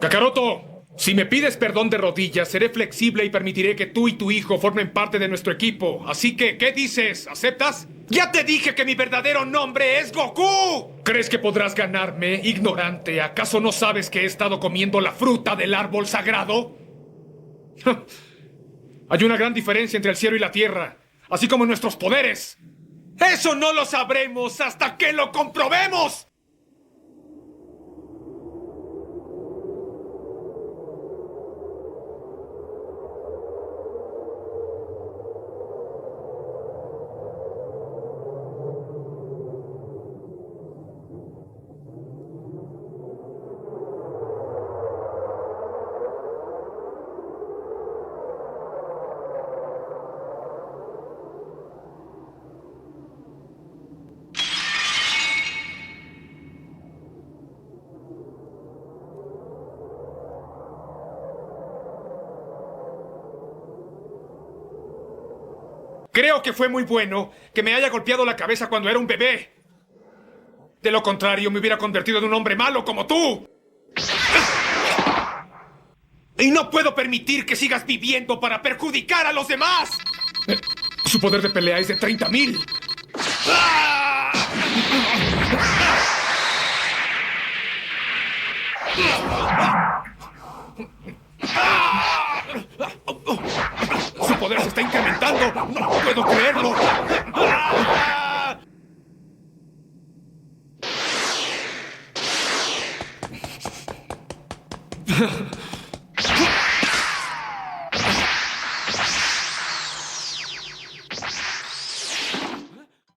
Kakaroto, si me pides perdón de rodillas, seré flexible y permitiré que tú y tu hijo formen parte de nuestro equipo. Así que, ¿qué dices? ¿Aceptas? ¡Ya te dije que mi verdadero nombre es Goku! ¿Crees que podrás ganarme, ignorante? ¿Acaso no sabes que he estado comiendo la fruta del árbol sagrado? Hay una gran diferencia entre el cielo y la tierra, así como en nuestros poderes. ¡Eso no lo sabremos hasta que lo comprobemos! Creo que fue muy bueno que me haya golpeado la cabeza cuando era un bebé. De lo contrario, me hubiera convertido en un hombre malo como tú. Y no puedo permitir que sigas viviendo para perjudicar a los demás. Su poder de pelea es de 30.000. Su poder se está incrementando. No puedo creerlo.